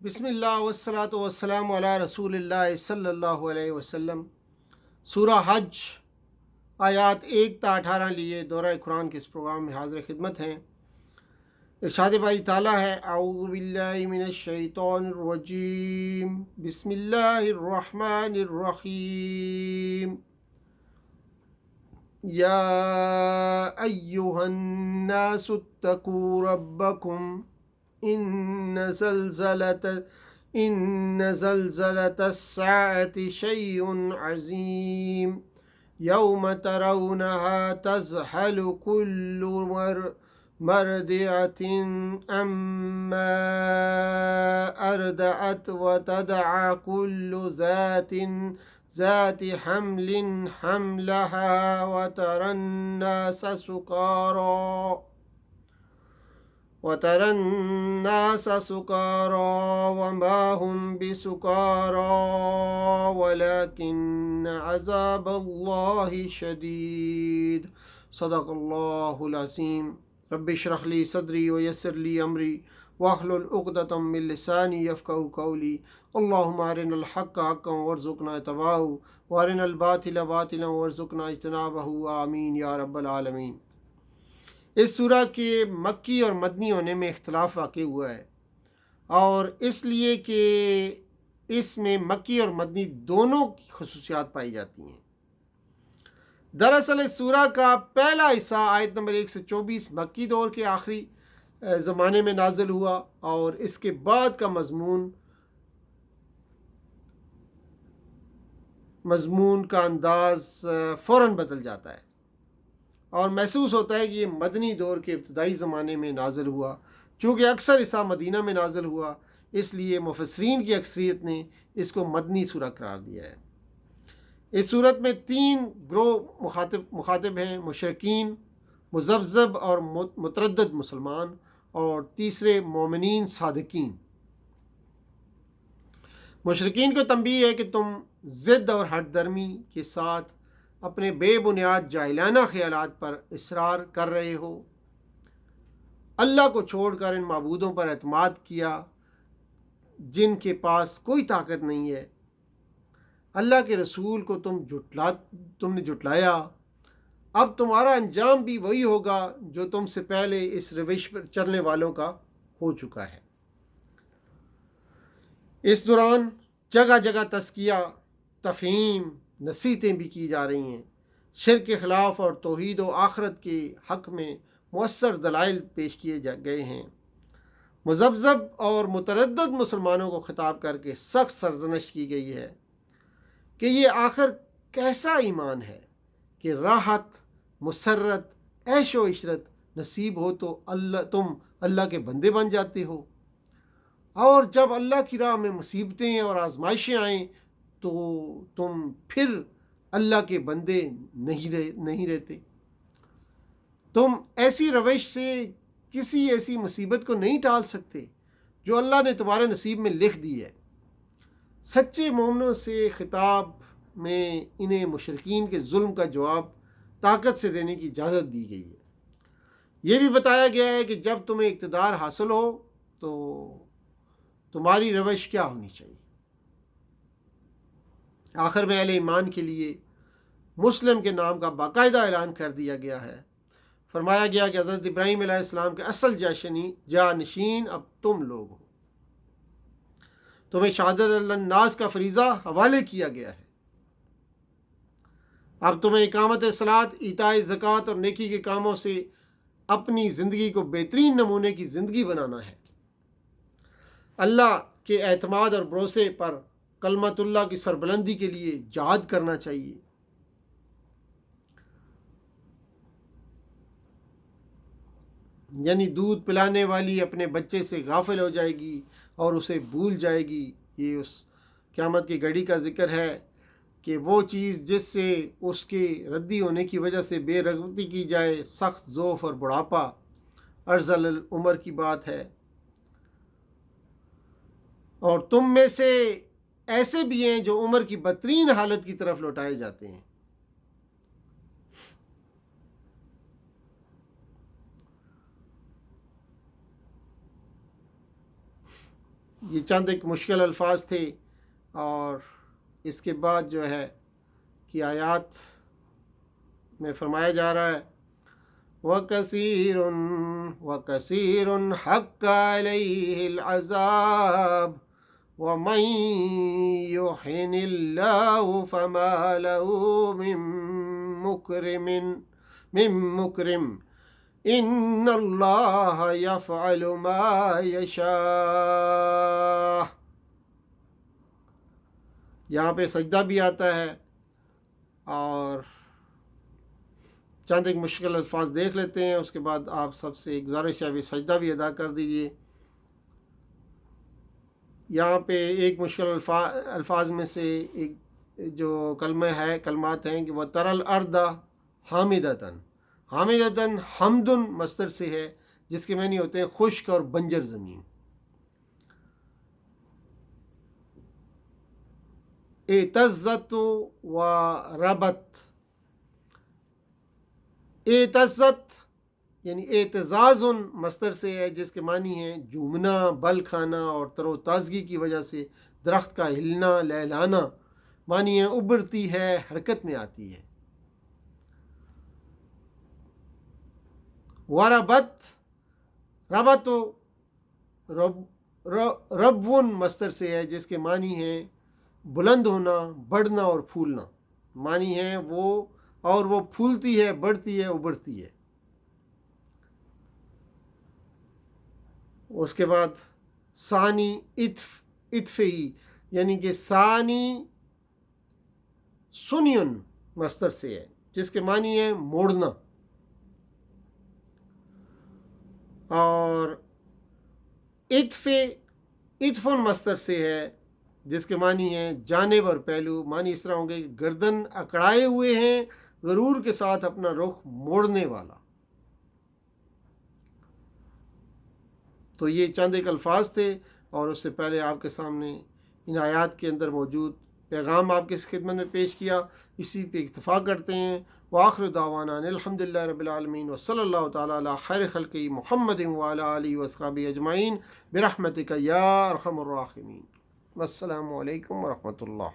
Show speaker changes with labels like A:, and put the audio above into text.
A: बिस्मिल्लाह वस्सलातु वस्सलामु अला रसूलिल्लाह सल्लल्लाहु अलैहि वसल्लम। सूरा हज आयात 1 ता 18 लिए दौरा कुरान के इस प्रोग्राम में हाजिर खिदमत हैं। इरशाद बारी ताला है, औज़ु बिल्लाहि मिनश शैतानिर रजीम, बिस्मिल्लाहिर रहमानिर रहीम। या अय्युहन नासु तक़ू रब्बकुम इन्न ज़लज़लतस्साअति शैउन अज़ीम यौम तरौनहा तज़हलु कुल्लु मरदिअतिन अम्मा अरदअत व तदअ कुल्लु ज़ाति हमलिन हमलहा व तरन्नास सुकारा वमा हुम बिसुकारा वलकिन्न अज़ाबल्लाहि शदीद। सदक़ल्लाहुल अज़ीम। रब्बि इश्रह ली सदरी व यस्सिर ली अमरी वहलुल उक़दतम मिन लिसानी यफ़क़हू क़ौली। अल्लाहुम्मा अरिनल हक़्क़ हक़्क़न वरज़ुक़ना इत्तिबाअहू व अरिनल बातिला बातिलन वरज़ुक़ना इज्तनाबहू। आमीन या रब्बल आलमीन। इस सूरा के मक्की और मदनी होने में इख्तलाफ वाक़ई हुआ है, और इसलिए कि इसमें मक्की और मदनी दोनों की खसूसियात पाई जाती हैं। दरअसल इस सूरा का पहला हिस्सा आयत नंबर 1 से 24 मक्की दौर के आखिरी ज़माने में नाजिल हुआ, और इसके बाद का मज़मून का अंदाज़ फ़ौरन बदल जाता है और महसूस होता है कि ये मदनी दौर के इब्तदाई ज़माने में नाजिल हुआ। चूँकि अक्सर हिस्सा मदीना में नाजिल हुआ, इसलिए मुफस्सिरीन की अक्सरियत ने इसको मदनी सूरा करार दिया है। इस सूरत में 3 ग्रोह मुखातिब हैं: मुशरिकीन, मुज़ब्ज़ब और मुतरद्दिद मुसलमान, और तीसरे मोमिनीन सादिकीन। मुशरिकीन को तंबीह है कि तुम ज़िद और हट दर्मी के साथ अपने बेबुनियाद जाहिलाना ख्यालात पर इसरार कर रहे हो। अल्लाह को छोड़कर इन माबूदों पर एतमाद किया जिनके पास कोई ताकत नहीं है। अल्लाह के रसूल को तुमने जुटलाया। अब तुम्हारा अंजाम भी वही होगा जो तुमसे पहले इस रविश पर चलने वालों का हो चुका है। इस दौरान जगह जगह तज़किया, तफ़हीम, नसीहतें भी की जा रही हैं। शिर्क के ख़िलाफ़ और तौहीद व आखरत के हक़ में मुअस्सर दलाइल पेश किए गए हैं। मुज़ब्ज़ब और मुतरद्दिद मुसलमानों को ख़िताब करके सख्त सरज़नश की गई है कि ये आखिर कैसा ईमान है कि राहत, मुसर्रत, ऐश व इशरत नसीब हो तो तुम अल्लाह के बंदे बन जाते हो, और जब अल्लाह की राह में मुसीबतें और आजमाइशें आएँ तो तुम फिर अल्लाह के बंदे नहीं रहते। तुम ऐसी रविश से किसी ऐसी मुसीबत को नहीं टाल सकते जो अल्लाह ने तुम्हारे नसीब में लिख दी है। सच्चे मोमिनों से खिताब में इन्हें मुशरिकीन के जुल्म का जवाब ताकत से देने की इजाज़त दी गई है। ये भी बताया गया है कि जब तुम्हें इक़्तिदार हासिल हो तो तुम्हारी रविश क्या होनी चाहिए। आखिर में अहले ईमान के लिए मुस्लिम के नाम का बाकायदा ऐलान कर दिया गया है। फरमाया गया कि हज़रत इब्राहीम अलैहिस्सलाम के असल जानशीन अब तुम लोग हो। तुम्हें शहादत नास का फरीज़ा हवाले किया गया है। अब तुम्हें इकामत सलात, इताए ज़कात और नेकी के कामों से अपनी ज़िंदगी को बेहतरीन नमूने की ज़िंदगी बनाना है। अल्लाह के एतमाद और भरोसे पर कलमतुल्लाह की सरबुलंदी के लिए जिहाद करना चाहिए। यानी दूध पिलाने वाली अपने बच्चे से गाफिल हो जाएगी और उसे भूल जाएगी। ये उस क़यामत की घड़ी का ज़िक्र है कि वो चीज़ जिससे उसके रद्दी होने की वजह से बेरगबती की जाए, सख्त ज़ोफ़ और बुढ़ापा, अर्ज़ल उम्र की बात है। और तुम में से ऐसे भी हैं जो उम्र की बदतरीन हालत की तरफ लौटाए जाते हैं। یہ چند ایک مشکل الفاظ تھے، اور اس کے بعد جو ہے کہ آیات میں فرمایا جا رہا ہے وَكَثِيرٌ حَقَّ عَلَيْهِ الْعَذَابُ وَمَن يُهِنِ اللَّهُ فَمَا لَهُ من مُكْرِمٍ إِنَّ اللَّهَ يَفْعَلُ مَا يَشَاءُ۔ یہاں پہ سجدہ بھی آتا ہے، اور چند ایک مشکل الفاظ دیکھ لیتے ہیں، اس کے بعد آپ سب سے ایک گزارش ہے بھی سجدہ بھی ادا کر دیجئے۔ یہاں پہ ایک مشکل الفاظ میں سے ایک جو کلمات ہیں کہ وہ ترل اردا حامدتن، حمدن مصدر سے ہے، جس کے معنی ہوتے ہیں خشک اور بنجر زمین۔ اعتزت و ربت، اعتزت یعنی اعتزاز مصدر سے ہے، جس کے معنی ہیں جھومنا، بل کھانا اور تر و تازگی کی وجہ سے درخت کا ہلنا، لہلانا، معنی ہے ابھرتی ہے، حرکت میں آتی ہے۔ وربت، ربت ربون مصدر سے ہے، جس کے معنی ہیں بلند ہونا، بڑھنا اور پھولنا، معنی ہے وہ پھولتی ہے، بڑھتی ہے، ابھرتی ہے۔ اس کے بعد ثانی اتفی، یعنی کہ ثانی سنیون مصدر سے ہے، جس کے معنی ہے موڑنا، اور اتفن مصدر سے ہے، جس کے معنی ہے جانب اور پہلو، معنی اس طرح ہوں گے کہ گردن اکڑائے ہوئے ہیں، غرور کے ساتھ اپنا رخ موڑنے والا۔ تو یہ چند ایک الفاظ تھے، اور اس سے پہلے آپ کے سامنے ان آیات کے اندر موجود پیغام آپ کی خدمت میں پیش کیا، اسی پہ اکتفا کرتے ہیں۔ وآخر دعوانا الحمدللہ رب العالمین، وصلی اللہ تعالی علی خیر خلقہ محمد وعلی آلہ واصحابہ اجمعین برحمتک یا ارحم الراحمین۔ والسلام علیکم ورحمۃ اللہ۔